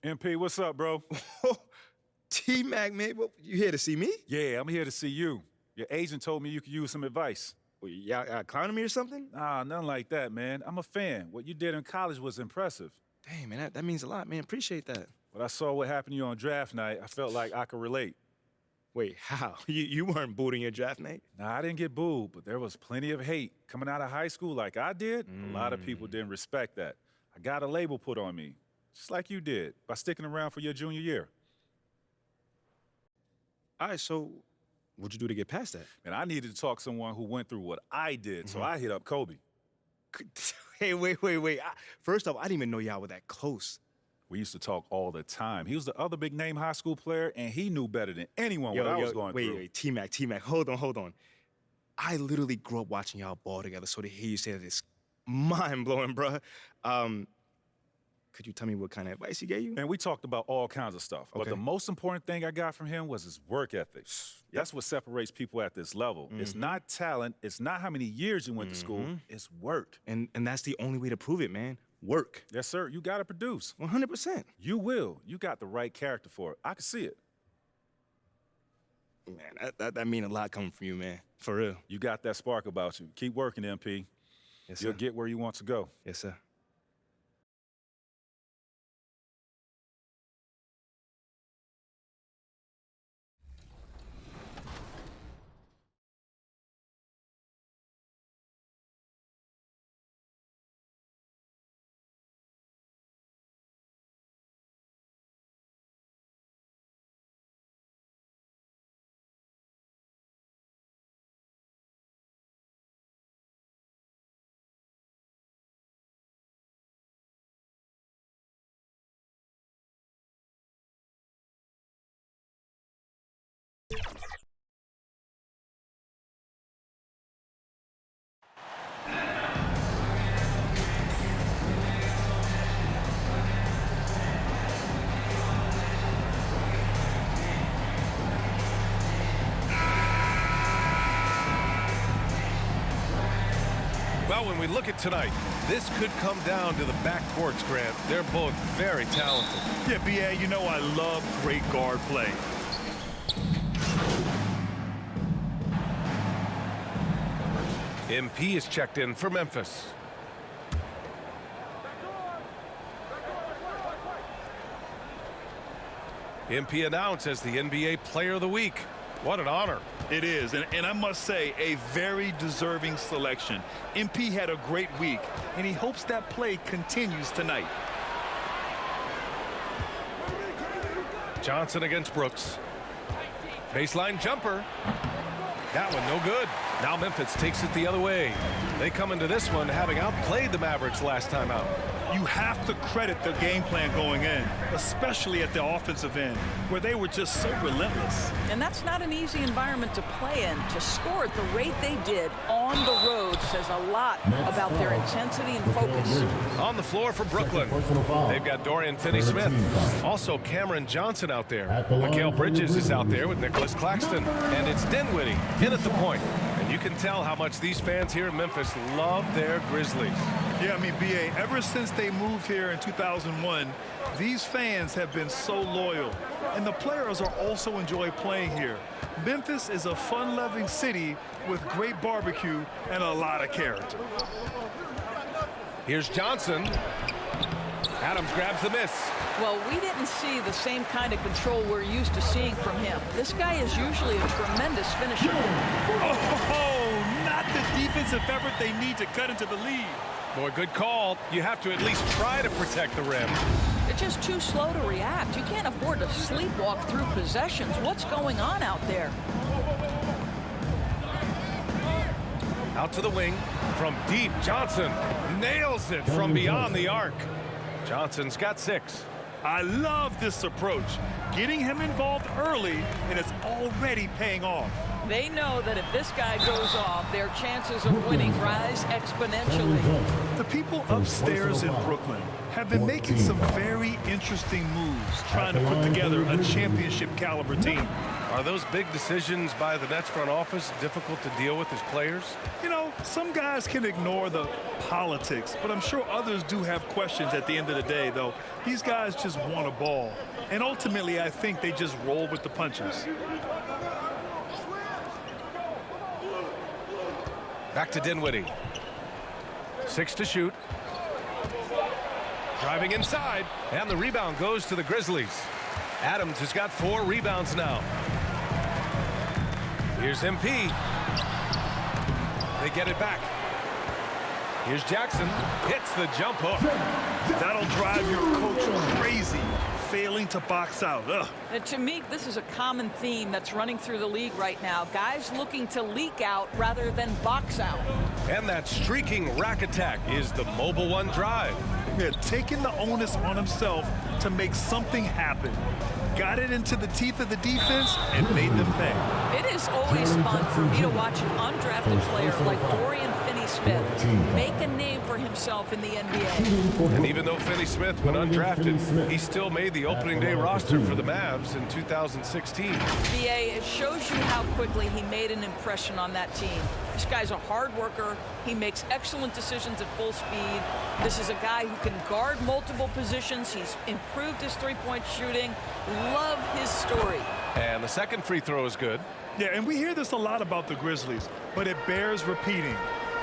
MP, what's up, bro? T-Mac, man, you here to see me? Yeah, I'm here to see you. Your agent told me you could use some advice. Well, y'all clowning me or something? Nah, nothing like that, man. I'm a fan. What you did in college was impressive. Dang, man, that means a lot, man. Appreciate that. But I saw what happened to you on draft night. I felt like I could relate. Wait, how? You weren't booting your draft night? Nah, I didn't get booed, but there was plenty of hate. Coming out of high school like I did, a lot of people didn't respect that. I got a label put on me, just like you did, by sticking around for your junior year. All right, so what'd you do to get past that? And I needed to talk to someone who went through what I did, so I hit up Kobe. Hey, wait. First off, I didn't even know y'all were that close. We used to talk all the time. He was the other big-name high school player, and he knew better than anyone what I was going through. Wait, T-Mac, hold on. I literally grew up watching y'all ball together, so to hear you say that is mind-blowing, bruh. Could you tell me what kind of advice he gave you? And we talked about all kinds of stuff. But Okay. the most important thing I got from him was his work ethic. That's what separates people at this level. It's not talent. It's not how many years you went to school. It's work. And that's the only way to prove it, man. Work. Yes, sir. You got to produce. 100%. You will. You got the right character for it. I can see it. Man, that mean a lot coming from you, man. For real. You got that spark about you. Keep working, MP. Yes, You'll sir. get where you want to go. Yes, sir. Well, when we look at tonight, this could come down to the backcourts, Grant. They're both very talented. Yeah, B.A., you know I love great guard play. MP is checked in for Memphis. MP announced as the NBA Player of the Week. What an honor. It is, and I must say, a very deserving selection. MP had a great week, and he hopes that play continues tonight. Johnson against Brooks. Baseline jumper. That one no good. Now Memphis takes it the other way. They come into this one having outplayed the Mavericks last time out. You have to credit the game plan going in, especially at the offensive end, where they were just so relentless. And that's not an easy environment to play in. To score at the rate they did on the road says a lot about their intensity and focus. On the floor for Brooklyn, they've got Dorian Finney-Smith. Also Cameron Johnson out there. Mikal Bridges is out there with Nicholas Claxton. And it's Dinwiddie in at the point. And you can tell how much these fans here in Memphis love their Grizzlies. Yeah, I mean, B.A., ever since they moved here in 2001, these fans have been so loyal. And the players are also enjoy playing here. Memphis is a fun-loving city with great barbecue and a lot of character. Here's Johnson. Adams grabs the miss. Well, we didn't see the same kind of control we're used to seeing from him. This guy is usually a tremendous finisher. Oh, not the defensive effort they need to cut into the lead. Boy, good call. You have to at least try to protect the rim. They're just too slow to react. You can't afford to sleepwalk through possessions. What's going on out there? Out to the wing. From deep, Johnson nails it from beyond the arc. Johnson's got 6. I love this approach. Getting him involved early, and it's already paying off. They know that if this guy goes off, their chances of winning rise exponentially. The people upstairs in Brooklyn have been making some very interesting moves, trying to put together a championship caliber team. Are those big decisions by the Nets front office difficult to deal with as players? You know, some guys can ignore the politics, but I'm sure others do have questions at the end of the day, though. These guys just want a ball. And ultimately, I think they just roll with the punches. Back to Dinwiddie. 6 to shoot. Driving inside, and the rebound goes to the Grizzlies. Adams has got 4 rebounds now. Here's MP. They get it back. Here's Jackson. Hits the jump hook. That'll drive your coach crazy, failing to box out. Ugh. And to me, this is a common theme that's running through the league right now. Guys looking to leak out rather than box out. And that streaking rack attack is the Mobile One drive. Yeah, taking the onus on himself to make something happen. Got it into the teeth of the defense and made them pay. It is always fun for me to watch an undrafted player like Dorian Finney-Smith make a name for himself in the NBA. And even though Finney-Smith went undrafted, he still made the opening day roster for the Mavs in 2016. BA, it shows you how quickly he made an impression on that team. This guy's a hard worker. He makes excellent decisions at full speed. This is a guy who can guard multiple positions. He's improved his three-point shooting. Love his story. And the second free throw is good. Yeah, and we hear this a lot about the Grizzlies, but it bears repeating.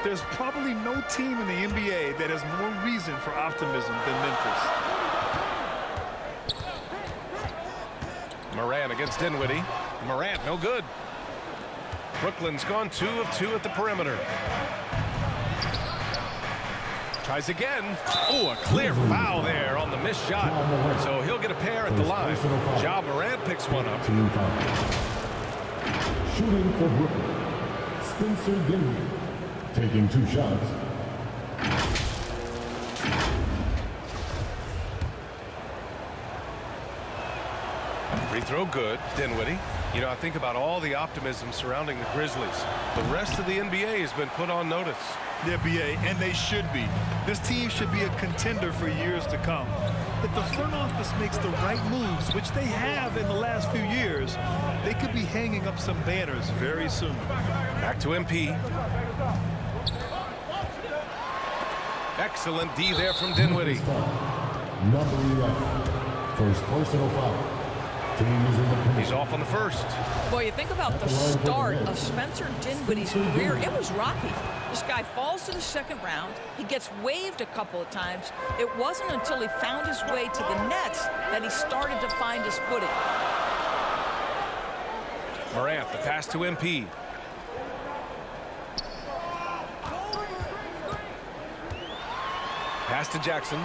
There's probably no team in the NBA that has more reason for optimism than Memphis. Morant against Dinwiddie. Morant, no good. Brooklyn's gone 2 of 2 at the perimeter. Tries again. Oh, a clear foul there on the missed shot. So he'll get a pair at the line. Ja Morant picks one up. Shooting for Brooklyn, Spencer Dinwiddie, taking 2 shots. Free throw good, Dinwiddie. You know, I think about all the optimism surrounding the Grizzlies. The rest of the NBA has been put on notice. Yeah, BA, and they should be. This team should be a contender for years to come. If the front office makes the right moves, which they have in the last few years, they could be hanging up some banners very soon. Back to MP. Excellent D there from Dinwiddie. Number 11, first personal foul. Team is in the penalty. He's off on the first. Boy, you think about the start of Spencer Dinwiddie's career. It was rocky. This guy falls to the second round. He gets waived a couple of times. It wasn't until he found his way to the Nets that he started to find his footing. Morant, the pass to MP. Pass to Jackson.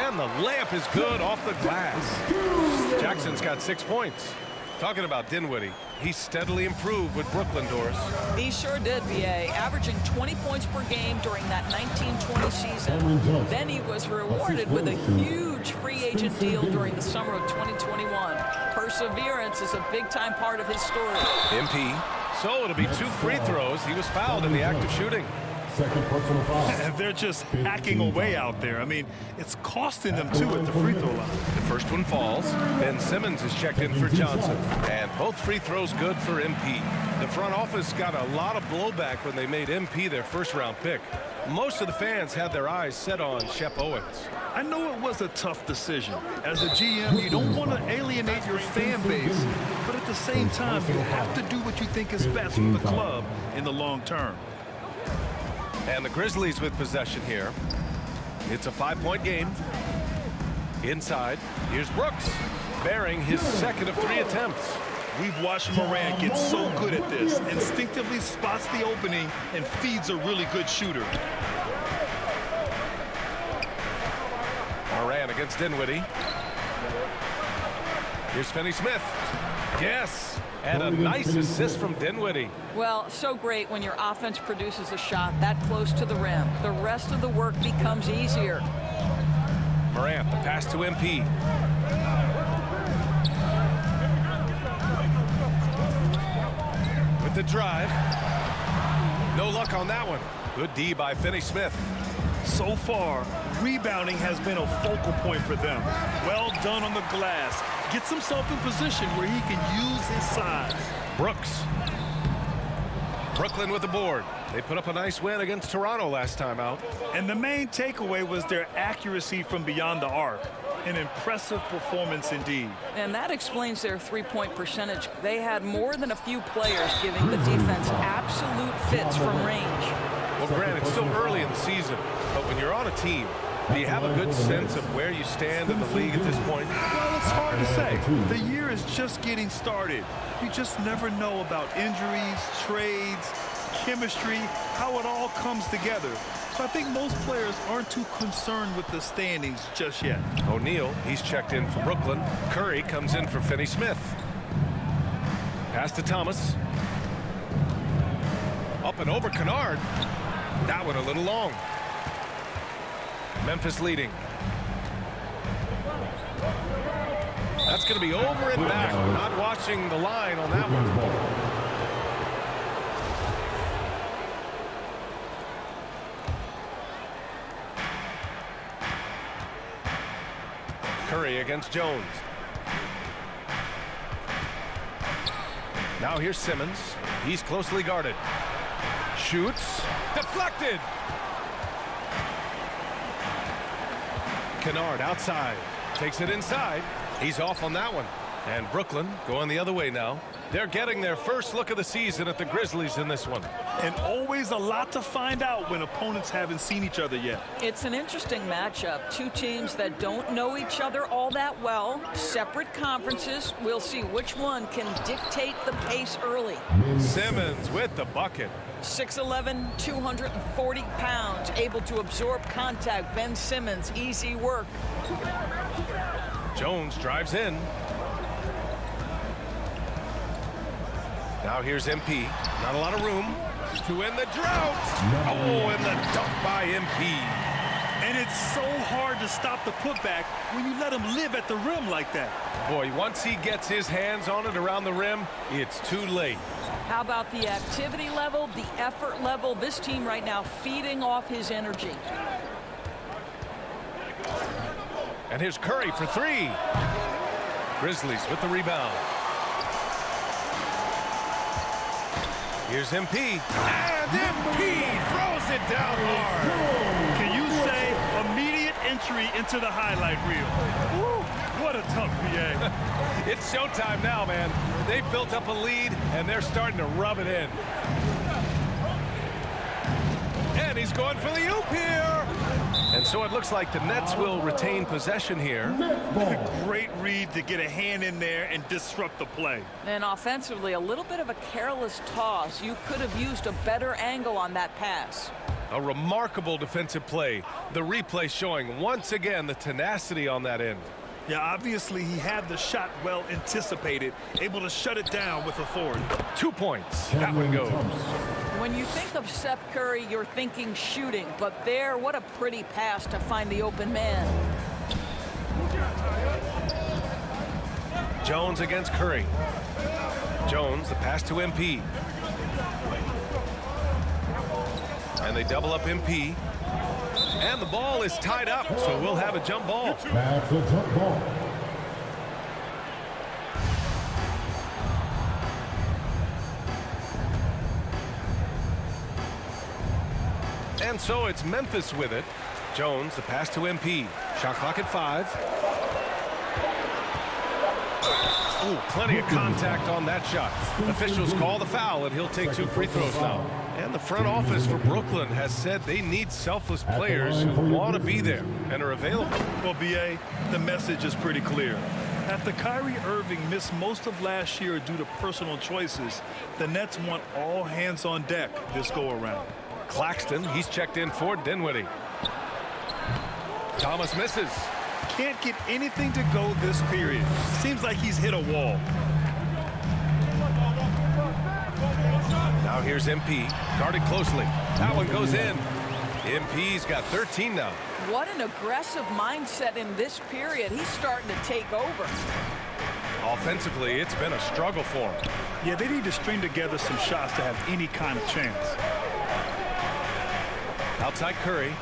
And the layup is good off the glass. Jackson's got 6 points. Talking about Dinwiddie, he steadily improved with Brooklyn, Doris. He sure did, BA, averaging 20 points per game during that 19-20 season. Then he was rewarded with a huge free agent deal during the summer of 2021. Perseverance is a big-time part of his story. MP. So it'll be 2 free throws. He was fouled in the act of shooting. Second personal foul. They're just hacking away out there. I mean, it's costing them too at the free throw line. The first one falls. Ben Simmons is checked in for Johnson. And both free throws good for MP. The front office got a lot of blowback when they made MP their first-round pick. Most of the fans had their eyes set on Shep Owens. I know it was a tough decision. As a GM, you don't want to alienate your fan base, but at the same time, you have to do what you think is best for the club in the long term. And the Grizzlies with possession here. It's a 5-point game. Inside, here's Brooks, bearing his second of 3 attempts. We've watched Morant get so good at this. Instinctively spots the opening and feeds a really good shooter. Morant against Dinwiddie. Here's Finney-Smith. Yes, and a nice assist from Dinwiddie. Well, so great when your offense produces a shot that close to the rim. The rest of the work becomes easier. Morant, the pass to MP. the drive. No luck on that one. Good D by Finney-Smith. So far, rebounding has been a focal point for them. Well done on the glass. Gets himself in position where he can use his size. Brooks. Brooklyn with the board. They put up a nice win against Toronto last time out. And the main takeaway was their accuracy from beyond the arc. An impressive performance indeed. And that explains their three-point percentage. They had more than a few players giving the defense absolute fits from range. Well, Grant, it's still early in the season, but when you're on a team, do you have a good sense of where you stand in the league at this point? Well, it's hard to say. The year is just getting started. You just never know about injuries, trades, chemistry, how it all comes together. So I think most players aren't too concerned with the standings just yet. O'Neal, he's checked in for Brooklyn. Curry comes in for Finney-Smith. Pass to Thomas. Up and over Kennard. That one a little long. Memphis leading. That's going to be over and back. Not watching the line on that one. Curry against Jones. Now here's Simmons. He's closely guarded. Shoots. Deflected. Kennard outside. Takes it inside. He's off on that one. And Brooklyn going the other way now. They're getting their first look of the season at the Grizzlies in this one. And always a lot to find out when opponents haven't seen each other yet. It's an interesting matchup. Two teams that don't know each other all that well. Separate conferences. We'll see which one can dictate the pace early. Simmons with the bucket. 6'11", 240 pounds, able to absorb contact. Ben Simmons, easy work. Jones drives in. Now here's MP. Not a lot of room to end the drought. Oh, and the dunk by MP. And it's so hard to stop the putback when you let him live at the rim like that. Boy, once he gets his hands on it around the rim, it's too late. How about the activity level, the effort level? This team right now feeding off his energy. And here's Curry for three. Grizzlies with the rebound. Here's MP. And MP throws it down hard. Can you say immediate entry into the highlight reel? Woo, what a tough BA. It's showtime now, man. They've built up a lead, and they're starting to rub it in. And he's going for the oop here. And so it looks like the Nets will retain possession here. Great read to get a hand in there and disrupt the play. And offensively, a little bit of a careless toss. You could have used a better angle on that pass. A remarkable defensive play. The replay showing once again the tenacity on that end. Yeah, obviously he had the shot well anticipated, able to shut it down with authority. 2 points. That one goes. When you think of Steph Curry, you're thinking shooting, but there, what a pretty pass to find the open man. Jones against Curry. Jones, the pass to MP. And they double up MP. And the ball is tied up, so we'll have a jump ball. That's a jump ball. And so it's Memphis with it. Jones, the pass to MP. Shot clock at 5. Ooh, plenty of contact on that shot. Officials call the foul, and he'll take 2 free throws now. And the front office for Brooklyn has said they need selfless players who want to be there and are available. Well, BA, the message is pretty clear. After Kyrie Irving missed most of last year due to personal choices, the Nets want all hands on deck this go-around. Claxton, he's checked in for Dinwiddie. Thomas misses. Can't get anything to go this period. Seems like he's hit a wall. Now here's MP, guarded closely. That one goes in. MP's got 13 now. What an aggressive mindset in this period. He's starting to take over. Offensively, it's been a struggle for them. Yeah, they need to string together some shots to have any kind of chance. Outside Curry.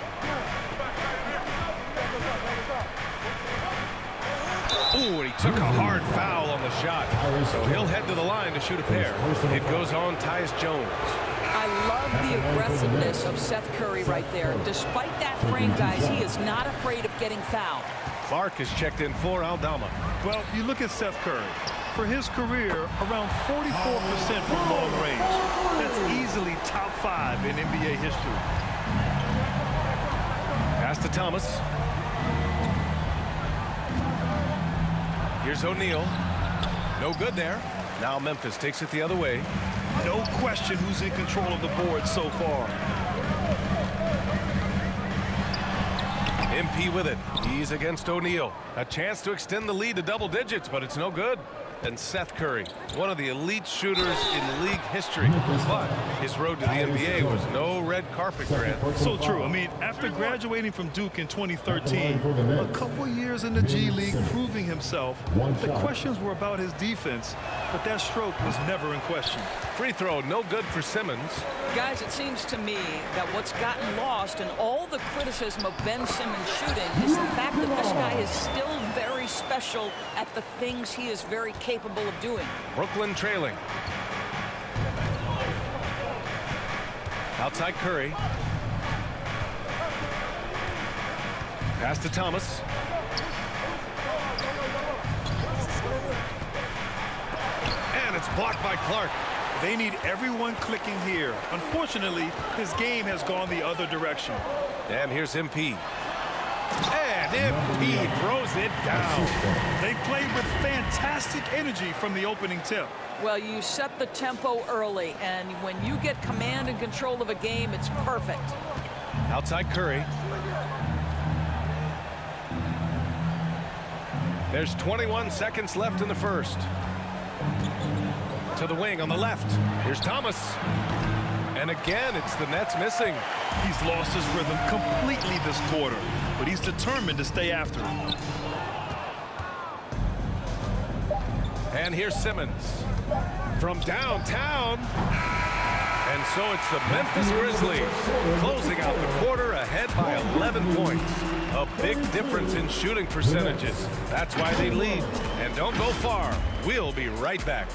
Ooh, and he took a hard foul on the shot. So he'll head to the line to shoot a pair. It goes on Tyus Jones. I love the aggressiveness of Seth Curry right there. Despite that frame, guys, he is not afraid of getting fouled. Clark is checked in for Aldama. Well, you look at Seth Curry. For his career, around 44% from long range. That's easily top 5 in NBA history. Pass to Thomas. Here's O'Neal. No good there. Now Memphis takes it the other way. No question who's in control of the board so far. MP with it. He's against O'Neal. A chance to extend the lead to double digits, but it's no good. And Seth Curry, one of the elite shooters in league history. But his road to the NBA was no red carpet, Grant. So true. I mean, after graduating from Duke in 2013, a couple years in the G League proving himself, the questions were about his defense, but that stroke was never in question. Free throw, no good for Simmons. Guys, it seems to me that what's gotten lost in all the criticism of Ben Simmons shooting is the fact that this guy is still very special at the things he is very capable of doing. Brooklyn trailing. Outside Curry. Pass to Thomas. And it's blocked by Clark. They need everyone clicking here. Unfortunately, his game has gone the other direction. And here's MP. And MP throws it down. They played with fantastic energy from the opening tip. Well, you set the tempo early, and when you get command and control of a game, it's perfect. Outside Curry. There's 21 seconds left in the first. To the wing on the left. Here's Thomas. And again, it's the Nets missing. He's lost his rhythm completely this quarter, but he's determined to stay after it. And here's Simmons from downtown. And so it's the Memphis Grizzlies closing out the quarter ahead by 11 points. A big difference in shooting percentages. That's why they lead. And don't go far. We'll be right back.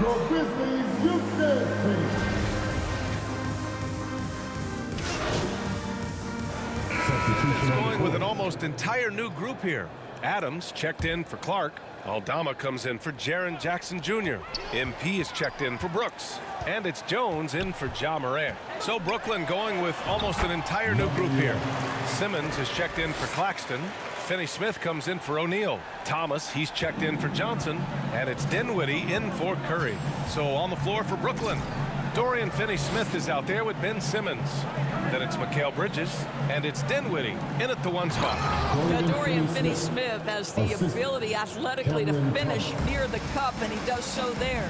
Your Grizzlies Youth Dance Team. It's going with an almost entire new group here. Adams checked in for Clark. Aldama comes in for Jaren Jackson Jr. MP is checked in for Brooks. And it's Jones in for Ja Morant. So Brooklyn going with almost an entire new group here. Simmons is checked in for Claxton. Finney-Smith comes in for O'Neal. Thomas, he's checked in for Johnson. And it's Dinwiddie in for Curry. So on the floor for Brooklyn, Dorian Finney-Smith is out there with Ben Simmons. Then it's Mikal Bridges, and it's Dinwiddie in at the one spot. Now, Dorian Finney-Smith has the ability athletically to finish near the cup, and he does so there.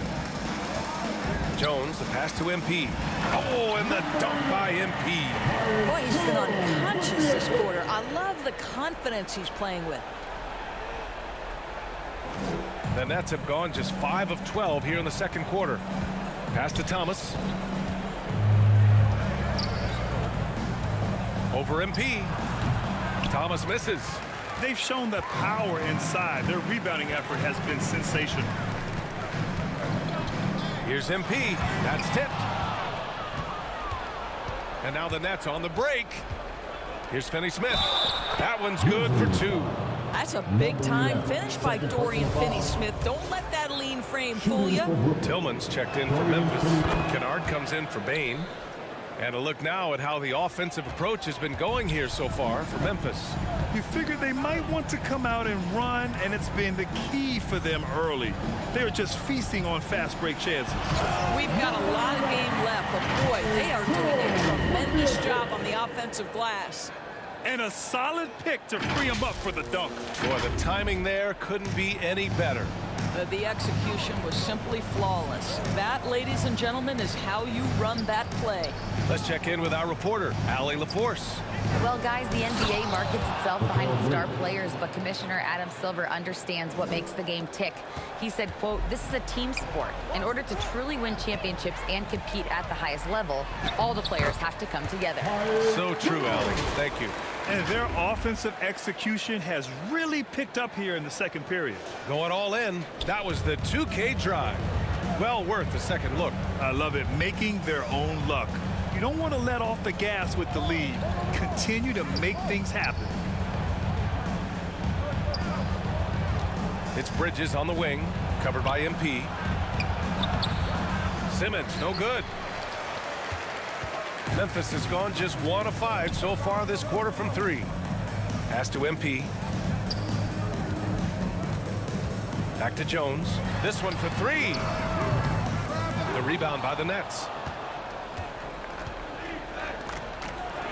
Jones, the pass to MP. Oh, and the dunk by MP. Boy, he's been unconscious this quarter. I love the confidence he's playing with. The Nets have gone just 5 of 12 here in the second quarter. Pass to Thomas. Over MP. Thomas misses. They've shown that power inside. Their rebounding effort has been sensational. Here's MP. That's tipped. And now the Nets on the break. Here's Finney-Smith. That one's good for 2. That's a big-time finish by Dorian Finney-Smith. Don't let that lean frame fool you. Tillman's checked in for Memphis. Kennard comes in for Bane. And a look now at how the offensive approach has been going here so far for Memphis. You figured they might want to come out and run, and it's been the key for them early. They're just feasting on fast break chances. We've got a lot of game left, but boy, they are doing a tremendous job job on the offensive glass. And a solid pick to free him up for the dunk. Boy, the timing there couldn't be any better. The execution was simply flawless. That, ladies and gentlemen, is how you run that play. Let's check in with our reporter, Allie LaForce. Well, guys, the NBA markets itself behind its star players, but Commissioner Adam Silver understands what makes the game tick. He said, quote, "This is a team sport. In order to truly win championships and compete at the highest level, all the players have to come together." So true, Allie. Thank you. And their offensive execution has really picked up here in the second period. Going all in, that was the 2K drive. Well worth a second look. I love it, making their own luck. You don't want to let off the gas with the lead. Continue to make things happen. It's Bridges on the wing, covered by MP. Simmons, no good. Memphis has gone just 1 of 5 so far this quarter from 3. Pass to MP. Back to Jones. This one for 3. The rebound by the Nets.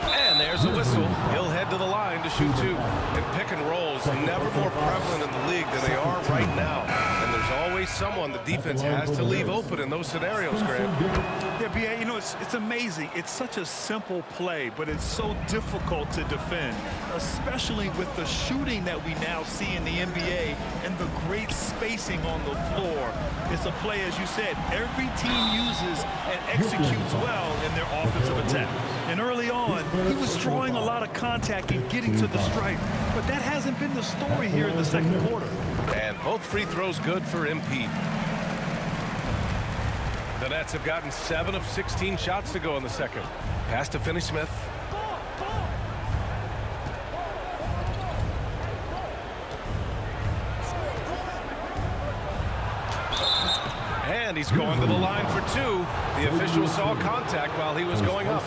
And there's a whistle. He'll head to the line to shoot 2. And pick and rolls never more prevalent in the league than they are right now. And there's always someone the defense has to leave open in those scenarios, Grant. Yeah, B.A., you know, it's amazing. It's such a simple play, but it's so difficult to defend, especially with the shooting that we now see in the NBA and the great spacing on the floor. It's a play, as you said, every team uses and executes well in their offensive attack. And early on, he was drawing a lot of contact and getting to the stripe, but that hasn't been the story here in the second quarter. And both free throws good for MP. The Nets have gotten 7 of 16 shots to go in the second. Pass to Finney-Smith. And he's going to the line for 2. The official saw contact while he was going up.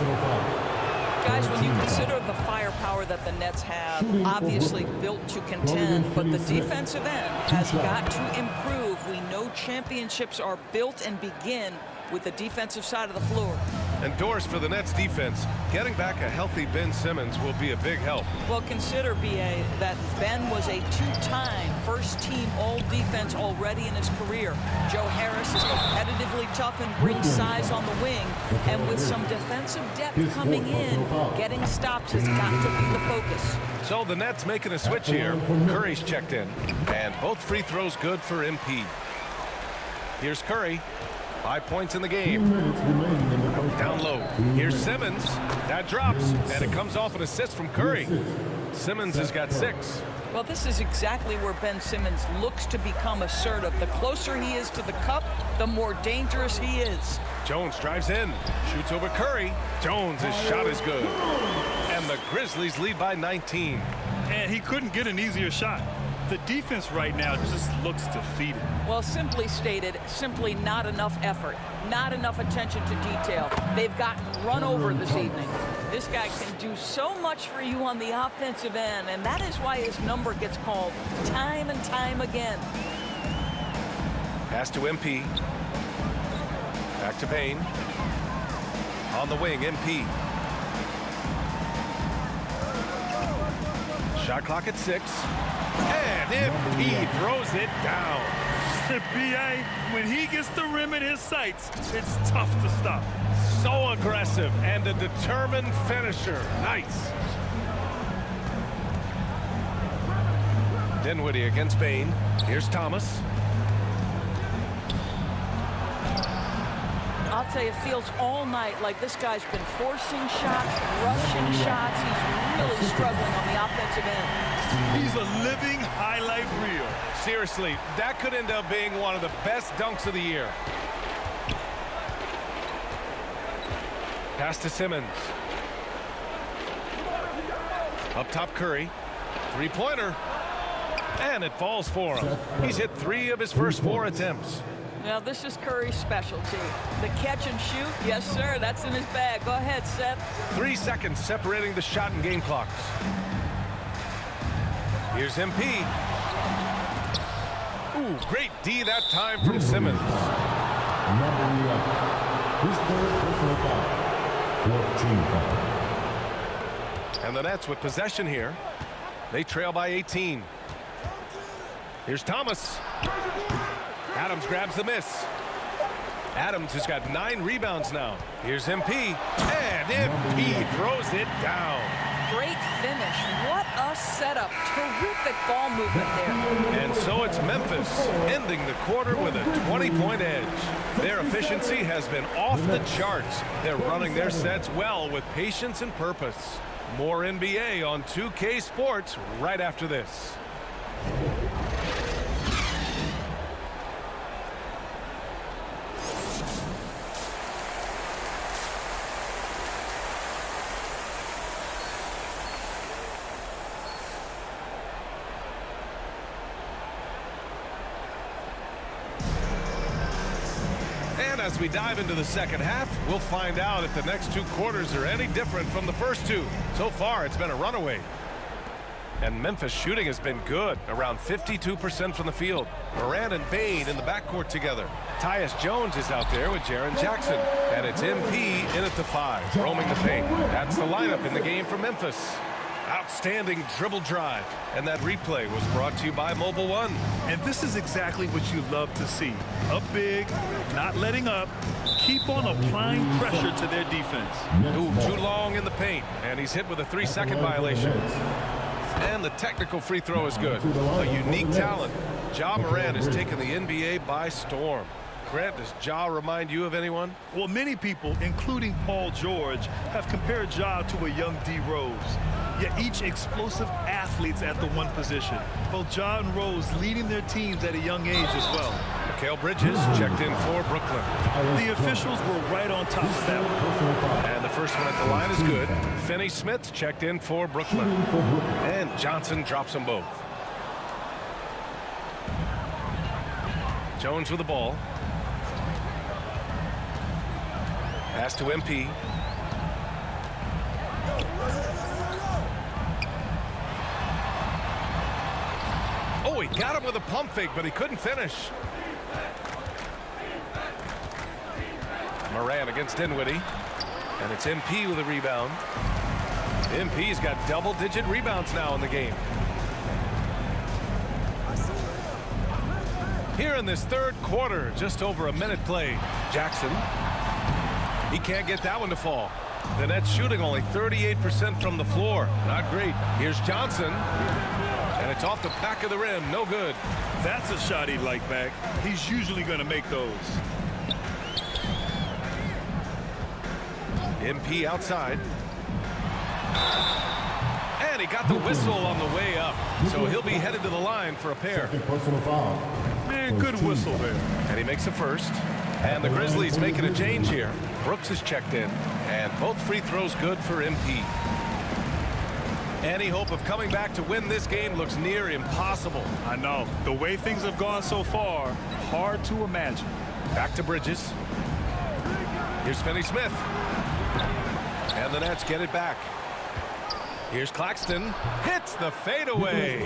Guys, when you consider the firepower that the Nets have, obviously built to contend, but the defensive end has got to improve. We know championships are built and begin with the defensive side of the floor. And doors for the Nets defense. Getting back a healthy Ben Simmons will be a big help. Well, consider, B.A., that Ben was a 2-time first-team all-defense already in his career. Joe Harris is competitively tough and brings size on the wing. And with some defensive depth coming in, getting stops has got to be the focus. So the Nets making a switch here. Curry's checked in. And both free throws good for MP. Here's Curry. 5 points in the game. Down low. Here's Simmons. That drops. And it comes off an assist from Curry. Simmons has got 6. Well, this is exactly where Ben Simmons looks to become assertive. The closer he is to the cup, the more dangerous he is. Jones drives in. Shoots over Curry. Jones' shot is good. And the Grizzlies lead by 19. And he couldn't get an easier shot. The defense right now just looks defeated. Well, simply stated, simply not enough effort, not enough attention to detail. They've gotten run over this evening. This guy can do so much for you on the offensive end, and that is why his number gets called time and time again. Pass to MP. Back to Payne. On the wing, MP. Shot clock at 6. And MP throws it down. B.A., when he gets the rim in his sights, it's tough to stop. So aggressive and a determined finisher. Nice. Dinwiddie against Payne. Here's Thomas. I'll tell you, it feels all night like this guy's been forcing shots, rushing shots. He's really struggling on the offensive end. He's a living highlight reel. Seriously, that could end up being one of the best dunks of the year. Pass to Simmons. Up top, Curry. 3-pointer. And it falls for him. He's hit 3 of his first 4 attempts. Now, this is Curry's specialty. The catch and shoot, yes, sir, that's in his bag. Go ahead, Seth. 3 seconds separating the shot and game clocks. Here's MP. Ooh, great D that time from Simmons. Number 11. His third personal foul. 14 foul. And the Nets with possession here. They trail by 18. Here's Thomas. Adams grabs the miss. Adams has got 9 rebounds now. Here's MP. And MP throws it down. Great finish. What a setup. Terrific ball movement there. And so it's Memphis ending the quarter with a 20-point edge. Their efficiency has been off the charts. They're running their sets well with patience and purpose. More NBA on 2K Sports right after this. As we dive into the second half, we'll find out if the next 2 quarters are any different from the first 2. So far, it's been a runaway. And Memphis shooting has been good, around 52% from the field. Morant and Bane in the backcourt together. Tyus Jones is out there with Jaren Jackson. And it's MP in at the 5, roaming the paint. That's the lineup in the game for Memphis. Outstanding dribble drive. And that replay was brought to you by Mobile One. And this is exactly what you love to see. Up big, not letting up, keep on applying pressure to their defense. Ooh, too long in the paint, and he's hit with a 3-second violation. And the technical free throw is good. A unique talent. Ja Morant has taken the NBA by storm. Grant, does Ja remind you of anyone? Well, many people, including Paul George, have compared Ja to a young D. Rose. Yet each explosive athletes at the one position. Both Ja and Rose leading their teams at a young age as well. Mikal Bridges checked in for Brooklyn. The officials were right on top of that one. And the first one at the line is good. Finney-Smith checked in for Brooklyn. And Johnson drops them both. Jones with the ball. Pass to MP. Oh, he got him with a pump fake, but he couldn't finish. Morant against Dinwiddie. And it's MP with a rebound. MP's got double-digit rebounds now in the game. Here in this third quarter, just over a minute played. Jackson. He can't get that one to fall. The Nets shooting only 38% from the floor. Not great. Here's Johnson. And it's off the back of the rim. No good. That's a shot he'd like back. He's usually going to make those. MP outside. And he got the whistle on the way up. So he'll be headed to the line for a pair. Personal foul. Man, good whistle there. And he makes a first. And the Grizzlies making a change here. Brooks is checked in. And both free throws good for MP. Any hope of coming back to win this game looks near impossible. I know. The way things have gone so far, hard to imagine. Back to Bridges. Here's Finney-Smith. And the Nets get it back. Here's Claxton. Hits the fadeaway.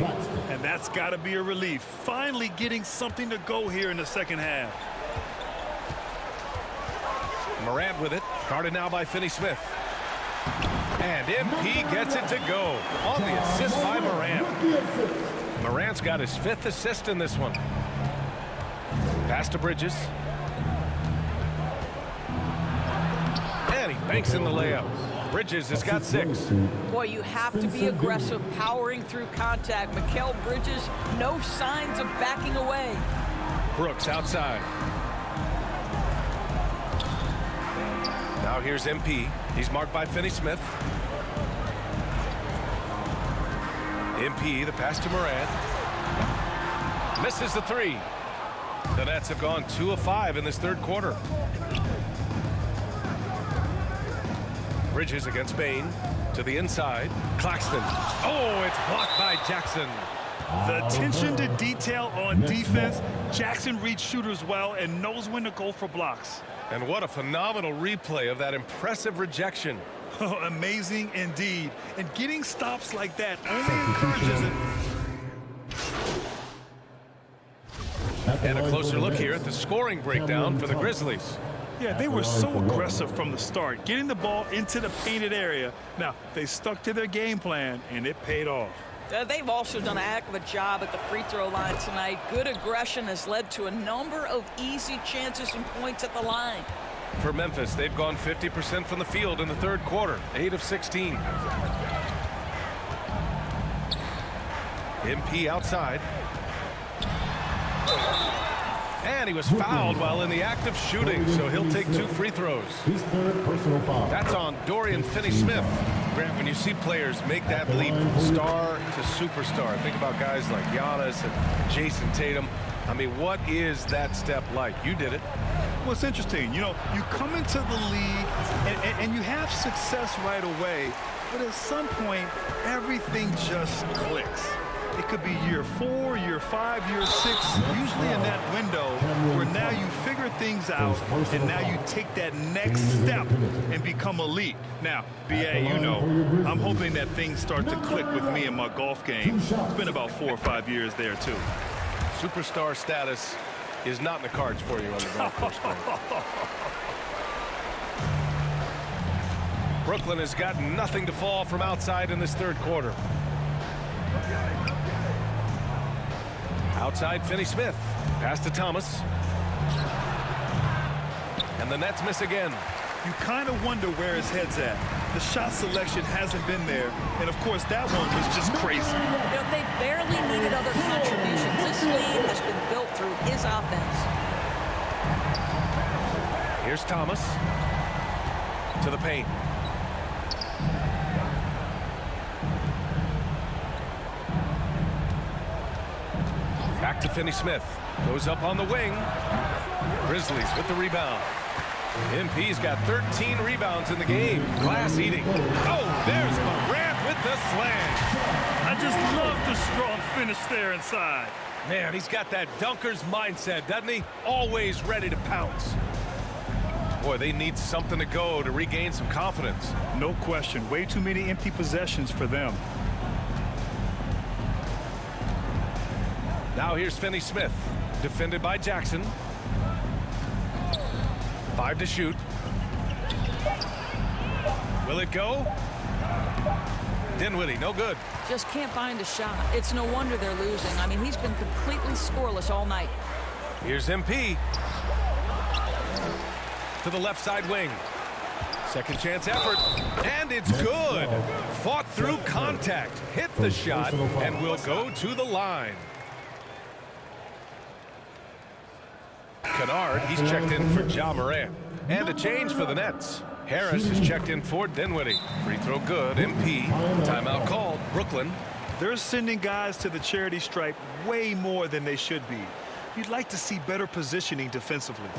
And that's got to be a relief. Finally getting something to go here in the second half. Morant with it. Guarded now by Finney-Smith. And MP gets it to go on the assist by Morant. Morant's got his 5th assist in this one. Pass to Bridges. And he banks in the layup. Bridges has got 6. Boy, you have to be aggressive, powering through contact. Mikal Bridges, no signs of backing away. Brooks outside. Now here's MP. He's marked by Finney-Smith. MP, the pass to Morant. Misses the 3. The Nets have gone 2 of 5 in this third quarter. Bridges against Bane. To the inside. Claxton. Oh, it's blocked by Jackson. The attention to detail on defense. Jackson reads shooters well and knows when to go for blocks. And what a phenomenal replay of that impressive rejection. Oh, amazing indeed. And getting stops like that only encourages it. And a closer look here at the scoring breakdown for the Grizzlies. Yeah, they were so aggressive from the start, getting the ball into the painted area. Now, they stuck to their game plan, and it paid off. They've also done a heck of a job at the free throw line tonight. Good aggression has led to a number of easy chances and points at the line. For Memphis, they've gone 50% from the field in the third quarter, 8 of 16. MP outside. And he was fouled while in the act of shooting, so he'll take 2 free throws. His third personal foul. That's on Dorian Finney-Smith. Grant, when you see players make that leap from star to superstar, think about guys like Giannis and Jason Tatum. I mean, what is that step like? You did it. Well, it's interesting. You know, you come into the league and you have success right away, but at some point, everything just clicks. It could be year 4, year 5, year 6, usually in that window where now you figure things out and now you take that next step and become elite. Now, BA, you know, I'm hoping that things start to click with me in my golf game. It's been about 4 or 5 years there, too. Superstar status is not in the cards for you on the golf course. Brooklyn has got nothing to fall from outside in this third quarter. Outside, Finney-Smith. Pass to Thomas. And the Nets miss again. You kind of wonder where his head's at. The shot selection hasn't been there. And, of course, that one was just crazy. You know, they barely needed other contributions. This lead has been built through his offense. Here's Thomas. To the paint. Back to Finney-Smith. Goes up on the wing. Grizzlies with the rebound. MP's got 13 rebounds in the game. Glass eating. Oh, there's Morant with the slam. I just love the strong finish there inside. Man, he's got that dunker's mindset, doesn't he? Always ready to pounce. Boy, they need something to go to regain some confidence. No question. Way too many empty possessions for them. Now here's Finney-Smith, defended by Jackson. 5 to shoot. Will it go? Dinwiddie, no good. Just can't find a shot. It's no wonder they're losing. I mean, he's been completely scoreless all night. Here's MP. To the left side wing. Second chance effort. And it's good. Fought through contact. Hit the shot and will go to the line. Kennard, he's checked in for Ja Morant. And a change for the Nets. Harris is checked in for Dinwiddie. Free throw good. MP. Timeout called. Brooklyn. They're sending guys to the charity stripe way more than they should be. You'd like to see better positioning defensively.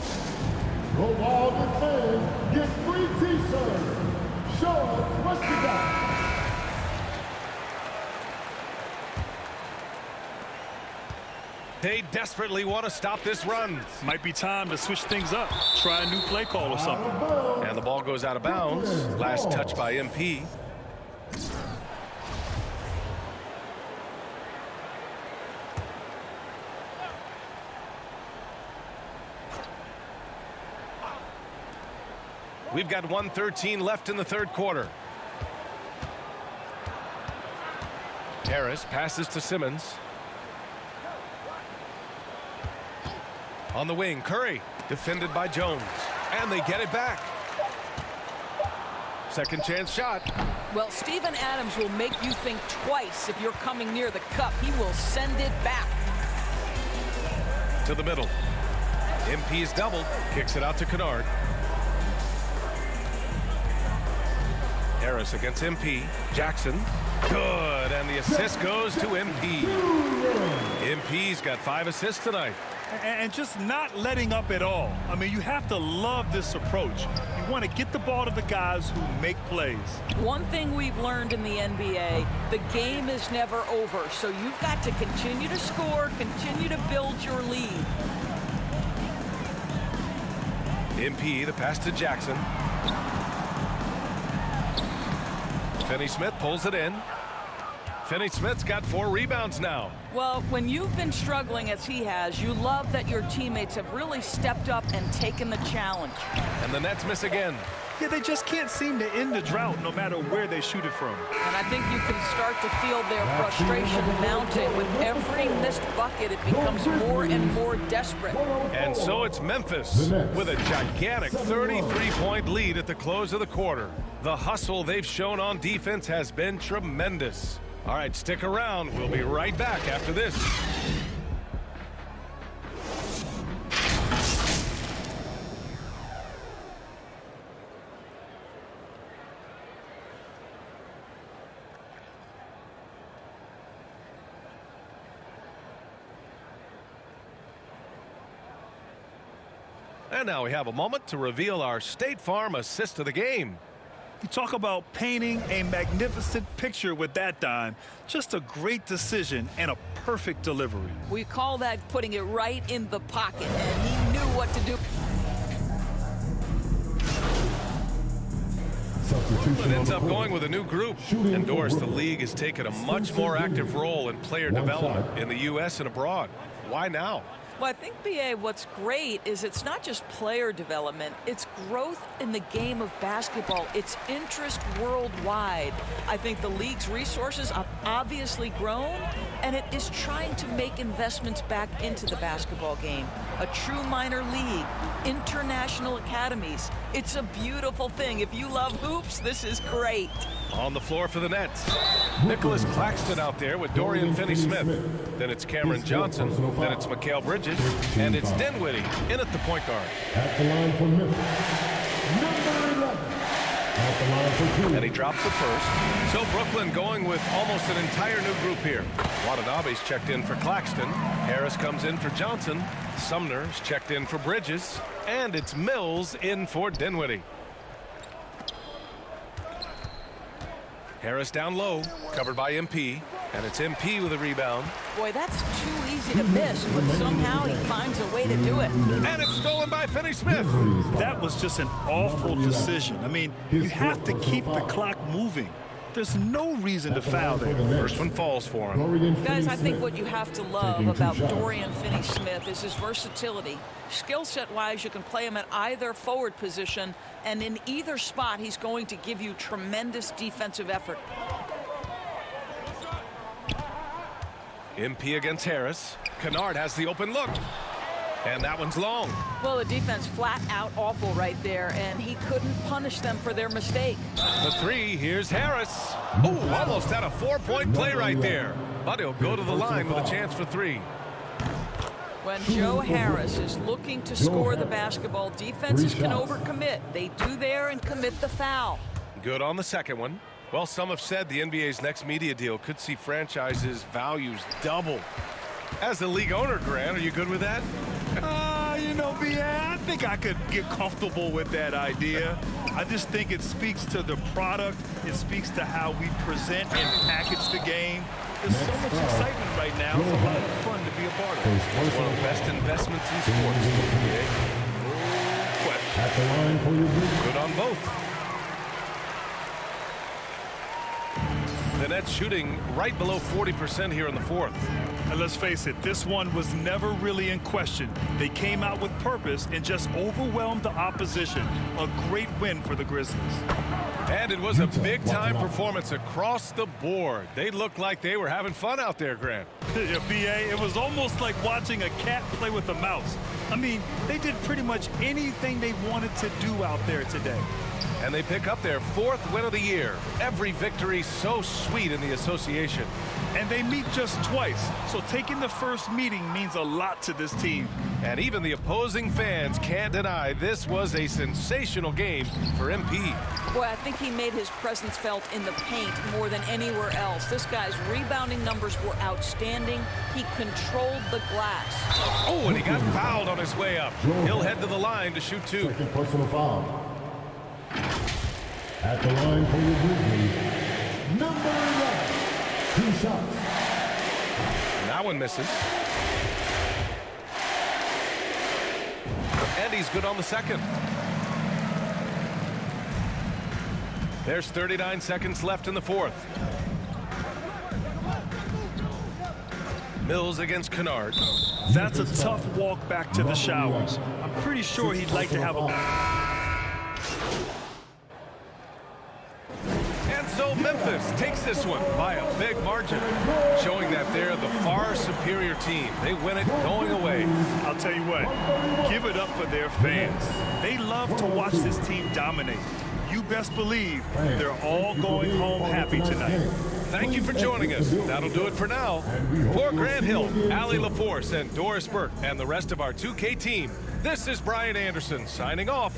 Go ball defend. Get free t-shirts. Show us what you got. They desperately want to stop this run. Might be time to switch things up. Try a new play call or something. And the ball goes out of bounds. Last touch by MP. We've got 1:13 left in the third quarter. Harris passes to Simmons. On the wing, Curry, defended by Jones. And they get it back. Second chance shot. Well, Steven Adams will make you think twice if you're coming near the cup. He will send it back. To the middle. MP's doubled. Kicks it out to Kennard. Harris against MP. Jackson. Good. And the assist goes to MP. MP's got 5 assists tonight. And just not letting up at all. I mean, you have to love this approach. You want to get the ball to the guys who make plays. One thing we've learned in the NBA, the game is never over. So you've got to continue to score, continue to build your lead. MP, the pass to Jackson. Finney-Smith pulls it in. Finney-Smith's got 4 rebounds now. Well, when you've been struggling as he has, you love that your teammates have really stepped up and taken the challenge. And the Nets miss again. Yeah, they just can't seem to end the drought no matter where they shoot it from. And I think you can start to feel their frustration mounting. With every missed bucket, it becomes more and more desperate. And so it's Memphis with a gigantic 33-point lead at the close of the quarter. The hustle they've shown on defense has been tremendous. All right, stick around. We'll be right back after this. And now we have a moment to reveal our State Farm assist of the game. You talk about painting a magnificent picture with that dime. Just a great decision and a perfect delivery. We call that putting it right in the pocket, and he knew what to do. It ends up going with a new group. And Doris, the league has taken a much more active role in player development in the U.S. and abroad. Why now? Well, I think, B.A., what's great is it's not just player development. It's growth in the game of basketball. It's interest worldwide. I think the league's resources have obviously grown, and it is trying to make investments back into the basketball game. A true minor league, international academies. It's a beautiful thing. If you love hoops, this is great. On the floor for the Nets, Nicholas Claxton out there with Dorian Finney-Smith. Then it's Cameron Johnson. Then it's Mikal Bridges. And it's Dinwiddie in at the point guard. At the line for Memphis, number 11. At the line for 2. And he drops the first. So Brooklyn going with almost an entire new group here. Watanabe's checked in for Claxton. Harris comes in for Johnson. Sumner's checked in for Bridges. And it's Mills in for Dinwiddie. Harris down low, covered by MP, and it's MP with a rebound. Boy, that's too easy to miss, but somehow he finds a way to do it. And it's stolen by Finney-Smith. That was just an awful decision. I mean, you have to keep the clock moving. There's no reason to foul there. First one falls for him. Guys, I think what you have to love about Dorian Finney-Smith is his versatility. Skill set-wise, you can play him at either forward position, and in either spot, he's going to give you tremendous defensive effort. MP against Harris. Kennard has the open look. And that one's long. Well, the defense flat out awful right there, and he couldn't punish them for their mistake. The three, here's Harris. Oh, almost had a 4-point play right there. But he'll go to the line with a chance for 3. When Joe Harris is looking to score the basketball, defenses can overcommit. They do there and commit the foul. Good on the second one. Well, some have said the NBA's next media deal could see franchises' values double. As the league owner, Grant, are you good with that? You know, I think I could get comfortable with that idea. I just think it speaks to the product. It speaks to how we present and package the game. There's so much excitement right now. It's a lot of fun to be a part of. It's one of the best investments in sports. No question. At the line for your group. Good on both. The Nets shooting right below 40% here in the fourth. And let's face it, this one was never really in question. They came out with purpose and just overwhelmed the opposition. A great win for the Grizzlies. And it was a big-time performance across the board. They looked like they were having fun out there, Grant. Yeah, B.A., it was almost like watching a cat play with a mouse. I mean, they did pretty much anything they wanted to do out there today. And they pick up their 4th win of the year. Every victory so sweet in the association. And they meet just twice, so taking the first meeting means a lot to this team. And even the opposing fans can't deny this was a sensational game for MP. Boy, I think he made his presence felt in the paint more than anywhere else. This guy's rebounding numbers were outstanding. He controlled the glass. Oh, and he got fouled on his way up. He'll head to the line to shoot 2. Second personal foul. At the line for your Grizzlies, number 11. 2 shots. That one misses. And he's good on the second. There's 39 seconds left in the fourth. Mills against Kennard. That's a tough walk back to the showers. I'm pretty sure he'd like to have a... And so Memphis takes this one by a big margin, showing that they're the far superior team. They win it going away. I'll tell you what, give it up for their fans. They love to watch this team dominate. You best believe they're all going home happy tonight. Thank you for joining us. That'll do it for now. For Grant Hill, Allie LaForce, and Doris Burke, and the rest of our 2K team, this is Brian Anderson signing off.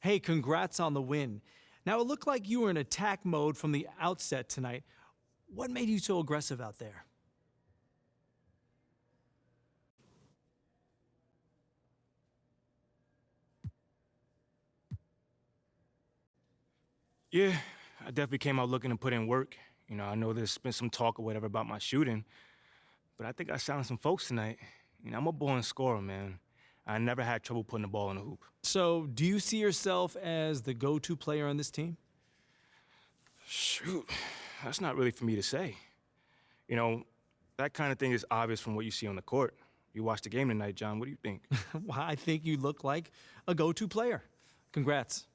Hey, congrats on the win. Now, it looked like you were in attack mode from the outset tonight. What made you so aggressive out there? Yeah, I definitely came out looking to put in work. You know, I know there's been some talk or whatever about my shooting, but I think I silenced some folks tonight. You know, I'm a born scorer, man. I never had trouble putting the ball in the hoop. So, do you see yourself as the go-to player on this team? Shoot, that's not really for me to say. You know, that kind of thing is obvious from what you see on the court. You watched the game tonight, John. What do you think? Well, I think you look like a go-to player. Congrats.